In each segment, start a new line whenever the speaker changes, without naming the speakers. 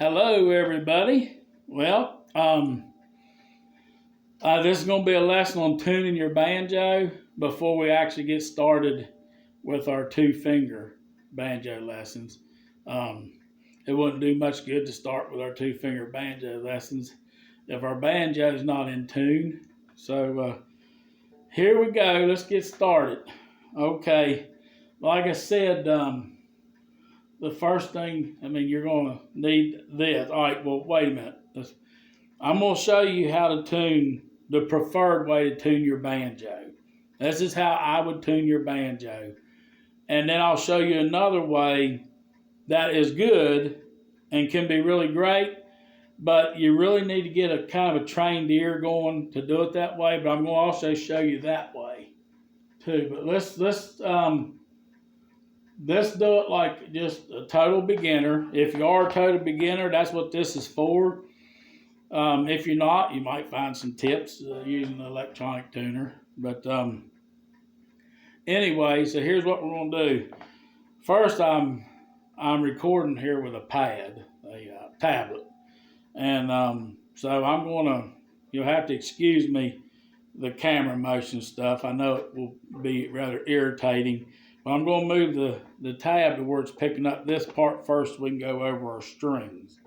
Hello, everybody. Well, this is going to be a lesson on tuning your banjo before we actually get started with our two-finger banjo lessons. It wouldn't do much good to start with our two-finger banjo lessons if our banjo is not in tune. So here we go. Let's get started. Okay, like I said, the first thing, you're going to need this. All right, well, wait a minute. I'm going to show you how to tune the preferred way to tune your banjo. This is how I would tune your banjo. And then I'll show you another way that is good and can be really great, but you really need to get a kind of a trained ear going to do it that way. But I'm going to also show you that way too. But let's do it like just a total beginner. If you are a total beginner, that's what this is for. If you're not, you might find some tips using an electronic tuner. But anyway, so here's what we're going to do. First, I'm recording here with a pad, a tablet. And so I'm going to, you'll have to excuse me, the camera motion stuff. I know it will be rather irritating. But I'm going to move the tab to where it's picking up this part first so we can go over our strings.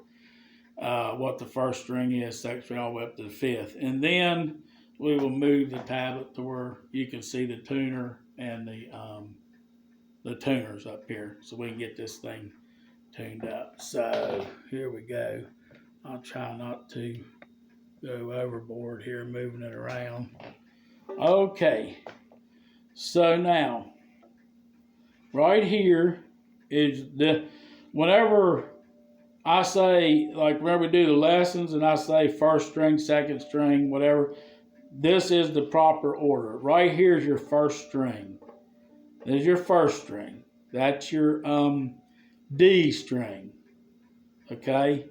What the first string is, section all the way up to the fifth. And then we will move the tablet to where you can see the tuner and the tuners up here so we can get this thing tuned up. So here we go. I'll try not to go overboard here moving it around. Okay, so now right here is whenever I say, like whenever we do the lessons and I say first string, second string, whatever, this is the proper order. Right here is your first string. This is your first string. That's your D string. Okay?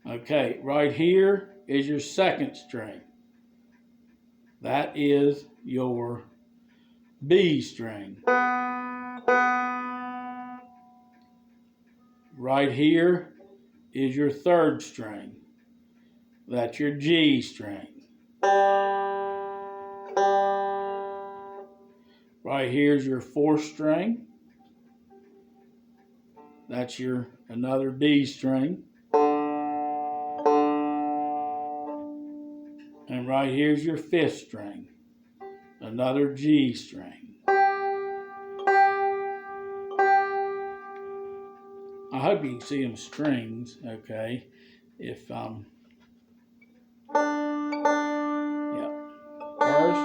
Okay, right here is your second string. That is your B string. Right here is your third string. That's your G string. Right here is your fourth string. That's your another D string. And right here is your fifth string. Another G string. I hope you can see them strings, okay? If yeah. First,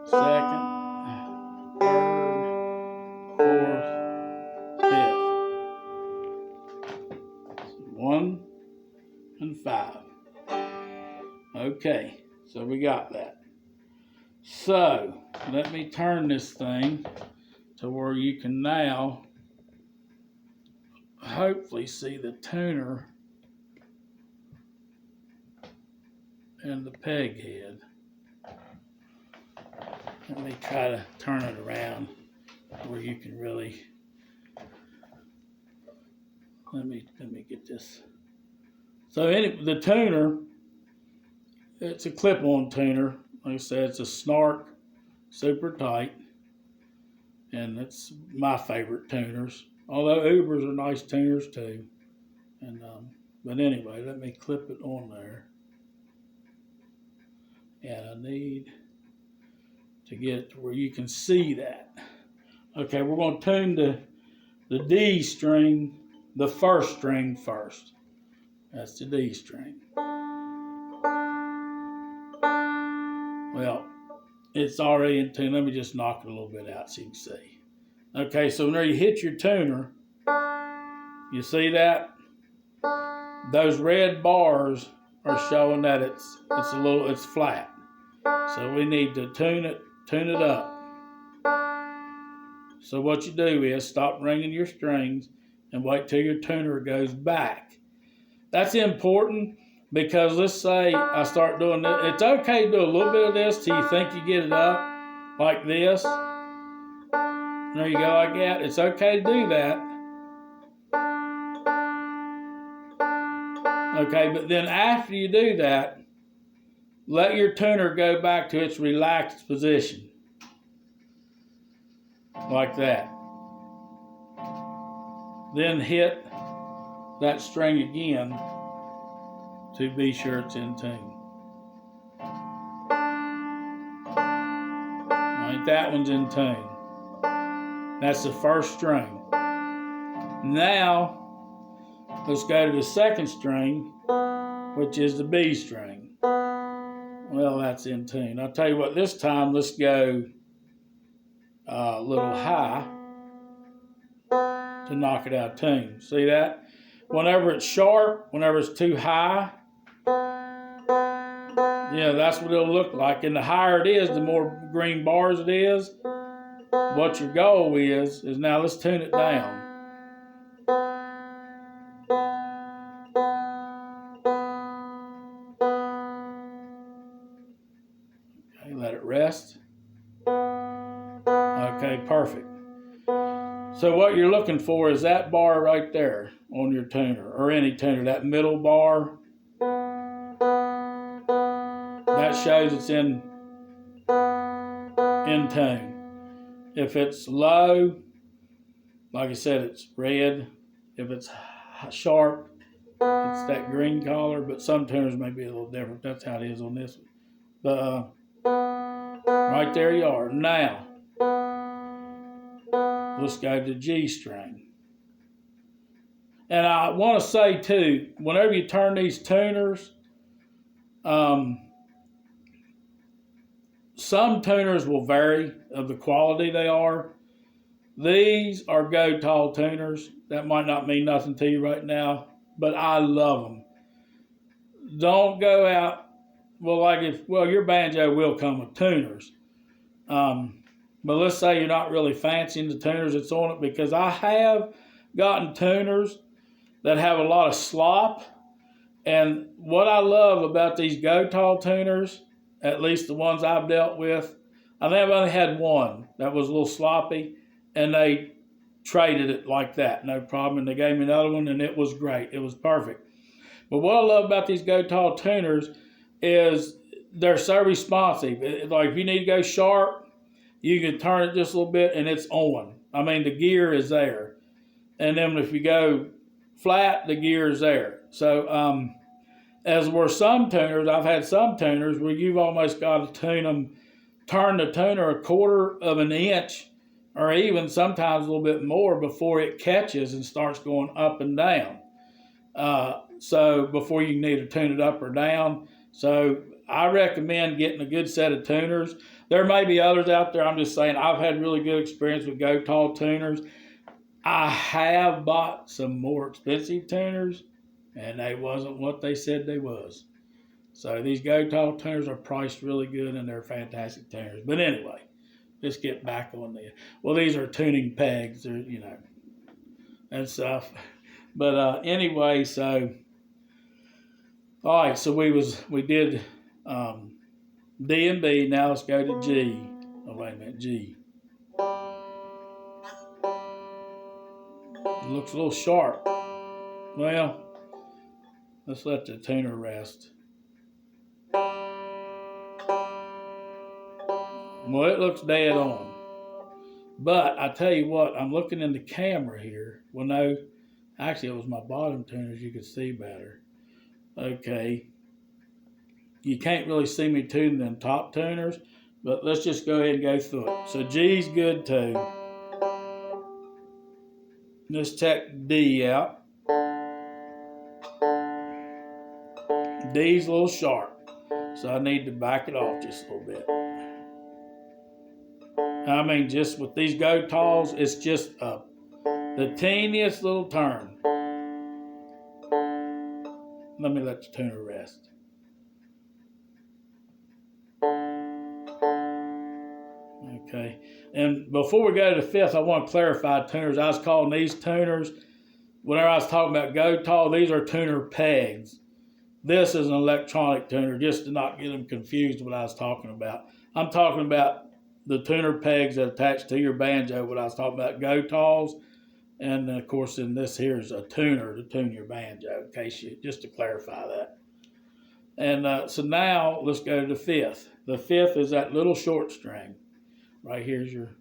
second, third, fourth, fifth. 1 and 5. Okay, so we got that. So let me turn this thing to where you can now hopefully see the tuner and the peg head. Let me try to turn it around where you can really, let me get this. So the tuner, it's a clip-on tuner. Like I said, it's a Snark, super tight, and it's my favorite tuners. Although Ubers are nice tuners too. And but anyway, let me clip it on there. And I need to get it to where you can see that. Okay, we're going to tune the D string, the first string first. That's the D string. Well, it's already in tune. Let me just knock it a little bit out so you can see. Okay, so when you hit your tuner, you see that? Those red bars are showing that it's flat. So we need to tune it up. So what you do is stop ringing your strings and wait till your tuner goes back. That's important because let's say I start doing this. It's okay to do a little bit of this till you think you get it up, like this. There you go, like that. It's okay to do that. Okay, but then after you do that, let your tuner go back to its relaxed position. Like that. Then hit that string again to be sure it's in tune. Right, that one's in tune. That's the first string. Now, let's go to the second string, which is the B string. Well, that's in tune. I'll tell you what, this time let's go a little high to knock it out of tune. See that? Whenever it's sharp, whenever it's too high, yeah, that's what it'll look like. And the higher it is, the more green bars it is. What your goal is now let's tune it down. Okay, let it rest. Okay, perfect. So what you're looking for is that bar right there on your tuner, or any tuner, that middle bar. That shows it's in tune. If it's low, like I said, it's red. If it's sharp, it's that green color, but some tuners may be a little different. That's how it is on this one. But right there you are. Now, let's go to G string. And I want to say too, whenever you turn these tuners, some tuners will vary of the quality they are. These are go tall tuners. That might not mean nothing to you right now, but I love them. Don't go out, your banjo will come with tuners. But let's say you're not really fancying the tuners that's on it, because I have gotten tuners that have a lot of slop. And what I love about these go tall tuners, at least the ones I've dealt with, I think I've only had one that was a little sloppy, and they traded it like that, no problem. And they gave me another one, and it was great. It was perfect. But what I love about these go tall tuners is they're so responsive. Like if you need to go sharp, you can turn it just a little bit, and it's on. I mean, the gear is there. And then if you go flat, the gear is there. So as were some tuners, I've had some tuners where you've almost got to turn the tuner a quarter of an inch, or even sometimes a little bit more, before it catches and starts going up and down. So before you can either tune it up or down. So I recommend getting a good set of tuners. There may be others out there. I'm just saying I've had really good experience with go tall tuners. I have bought some more expensive tuners, and they wasn't what they said they was. So these go tall tuners are priced really good, and they're fantastic tuners. But anyway, let's get back on there. Well, these are tuning pegs, they're, and stuff. But anyway, so all right, so we did D and B. Now let's go to G. Oh, wait a minute, G. It looks a little sharp. Well, let's let the tuner rest. Well, it looks dead on. But I tell you what, I'm looking in the camera here. Well, no, actually it was my bottom tuners, you could see better. Okay. You can't really see me tuning them top tuners, but let's just go ahead and go through it. So G's good too. Let's check D out. D's a little sharp, so I need to back it off just a little bit. I mean, just with these go talls, it's just the teeniest little turn. Let me let the tuner rest. Okay, and before we go to the fifth, I want to clarify tuners. I was calling these tuners, whenever I was talking about go tall, these are tuner pegs. This is an electronic tuner, just to not get them confused with what I was talking about. I'm talking about the tuner pegs that attach to your banjo, what I was talking about, go talls. And of course, in this here is a tuner to tune your banjo, just to clarify that. And so now let's go to the fifth. The fifth is that little short string. Right here's your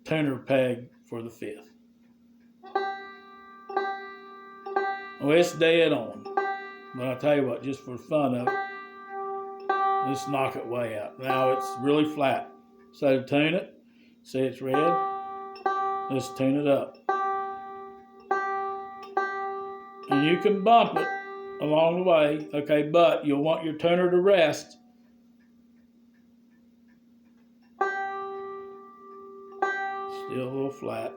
tuner peg for the fifth. Well, it's dead on. But I'll tell you what, just for fun of it, let's knock it way out. Now it's really flat. So to tune it, see it's red, let's tune it up. And you can bump it along the way, okay, but you'll want your tuner to rest. Still a little flat.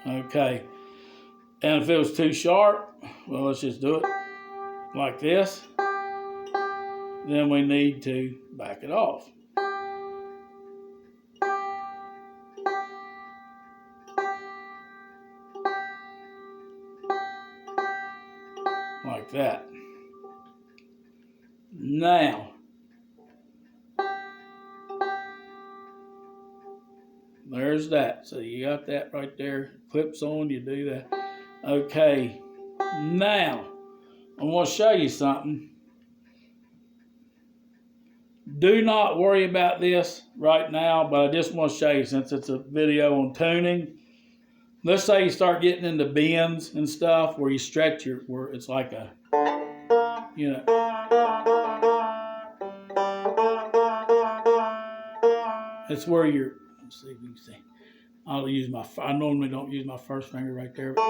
Okay, and if it was too sharp, well, let's just do it like this. Then we need to back it off. Like that. Now, there's that. So you got that right there. Clips on, you do that. Okay, now, I'm going to show you something. Do not worry about this right now, but I just want to show you, since it's a video on tuning. Let's say you start getting into bends and stuff where you stretch where it's like a, you know. It's where you're, let's see if you can see. I normally don't use my first finger right there. But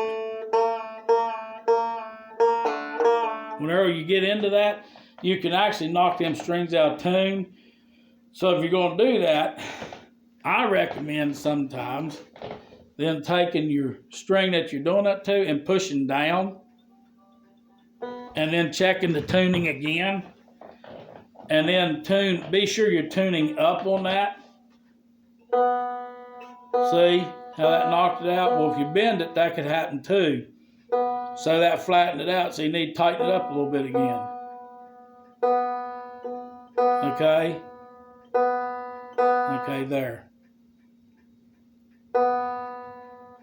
whenever you get into that, you can actually knock them strings out of tune. So if you're going to do that, I recommend sometimes then taking your string that you're doing that to and pushing down, and then checking the tuning again, and then be sure you're tuning up on that. See how that knocked it out? Well, if you bend it, that could happen too. So that flattened it out, so you need to tighten it up a little bit again. Okay? Okay, there.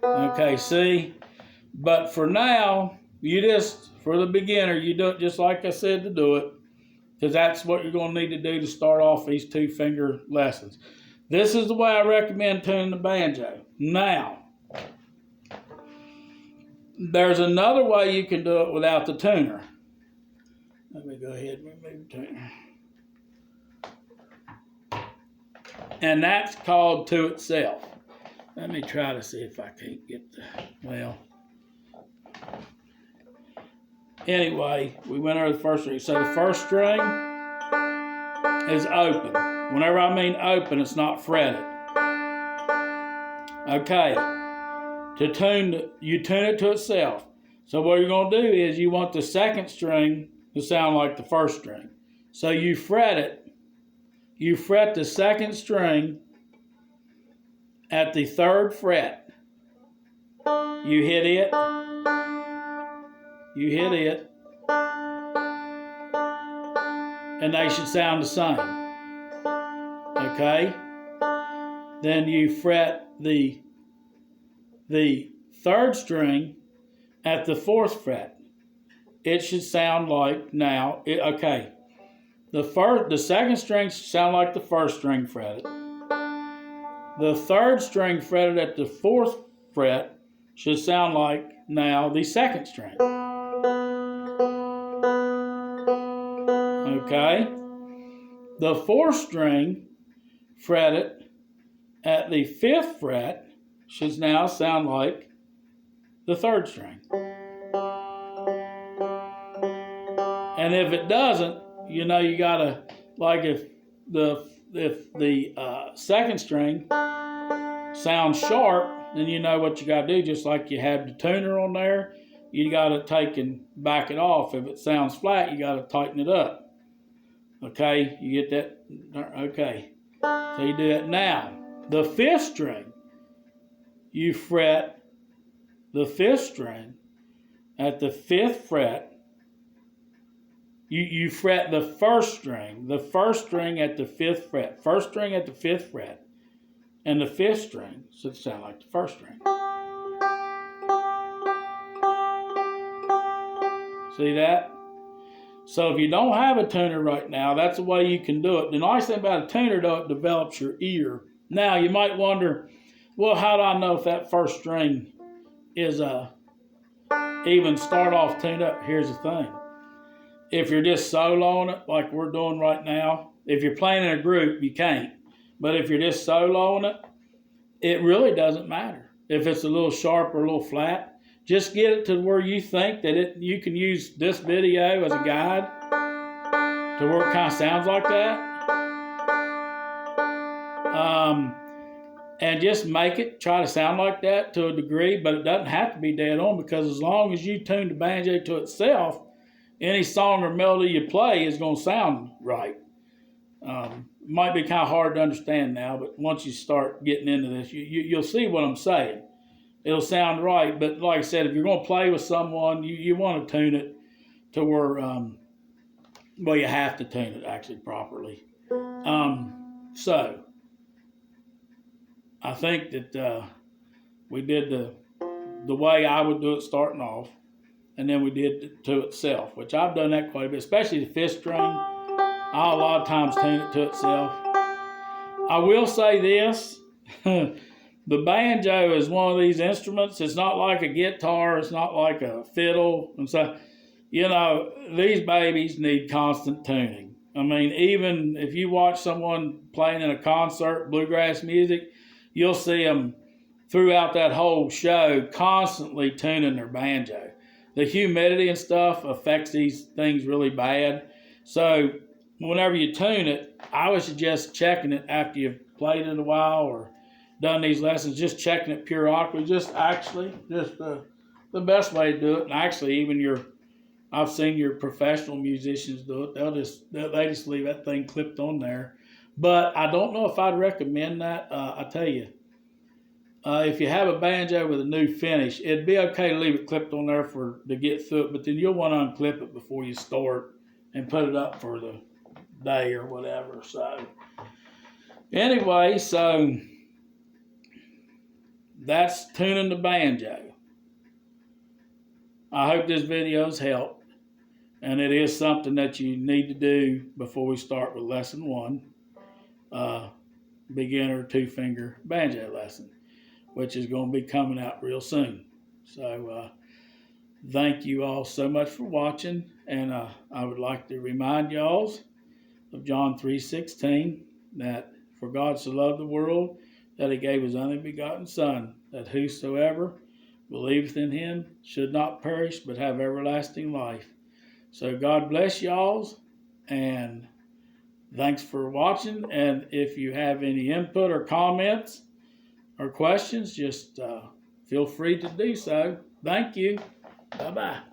Okay, see? But for now, for the beginner, you do it just like I said to do it, because that's what you're going to need to do to start off these 2-finger lessons. This is the way I recommend tuning the banjo. Now, there's another way you can do it without the tuner. Let me go ahead and remove the tuner. And that's called to itself. Let me try to see if I can't get well. Anyway, we went over the first string. So the first string is open. Whenever I mean open, it's not fretted. Okay. You tune it to itself. So what you're going to do is you want the second string to sound like the first string. So you fret it. You fret the second string at the 3rd fret. You hit it. You hit it. And they should sound the same. Okay? Then you fret the 3rd string at the 4th fret. It should sound like now. Okay. The second string should sound like the 1st string fretted. The 3rd string fretted at the 4th fret should sound like now the 2nd string. Okay? The 4th string fretted at the 5th fret should now sound like the 3rd string. And if it doesn't, you know you gotta, like if the 2nd string sounds sharp, then you know what you gotta do. Just like you have the tuner on there, you gotta take and back it off. If it sounds flat, you gotta tighten it up. Okay, you get that? Okay, so you do that. Now, the 5th string, you fret the 5th string at the 5th fret you fret the first string at the 5th fret, first string at the 5th fret, and the 5th string should sound like the first string. See that? So if you don't have a tuner right now, that's the way you can do it. The nice thing about a tuner, though, it develops your ear. Now, you might wonder, well, how do I know if that first string is even start off tuned up? Here's the thing. If you're just soloing it like we're doing right now, if you're playing in a group, you can't. But if you're just soloing it, it really doesn't matter. If it's a little sharp or a little flat, just get it to where you think that you can use this video as a guide to where it kind of sounds like that. And just make it try to sound like that to a degree, but it doesn't have to be dead on, because as long as you tune the banjo to itself, any song or melody you play is going to sound right. It might be kind of hard to understand now, but once you start getting into this, you'll see what I'm saying. It'll sound right, but like I said, if you're going to play with someone, you want to tune it to where, well, you have to tune it actually properly. So I think that we did the way I would do it starting off, and then we did it to itself, which I've done that quite a bit, especially the 5th string. I'll a lot of times tune it to itself. I will say this, the banjo is one of these instruments. It's not like a guitar, it's not like a fiddle, and so, you know, these babies need constant tuning. I mean, even if you watch someone playing in a concert, bluegrass music, you'll see them throughout that whole show constantly tuning their banjo. The humidity and stuff affects these things really bad. So whenever you tune it, I would suggest checking it after you've played it a while or done these lessons, just checking it periodically, just the best way to do it. And actually, even I've seen your professional musicians do it. They just leave that thing clipped on there. But I don't know if I'd recommend that. I tell you, if you have a banjo with a new finish, it'd be okay to leave it clipped on there to get through it, but then you'll want to unclip it before you store it and put it up for the day or whatever. So anyway, so that's tuning the banjo. I hope this video's helped, and it is something that you need to do before we start with lesson 1, beginner 2-finger banjo lesson, which is going to be coming out real soon. So thank you all so much for watching, and I would like to remind y'all of John 3:16, that for God so loved the world that he gave his only begotten Son, that whosoever believeth in him should not perish but have everlasting life. So God bless y'all, and thanks for watching. And if you have any input or comments or questions, just feel free to do so. Thank you. Bye-bye.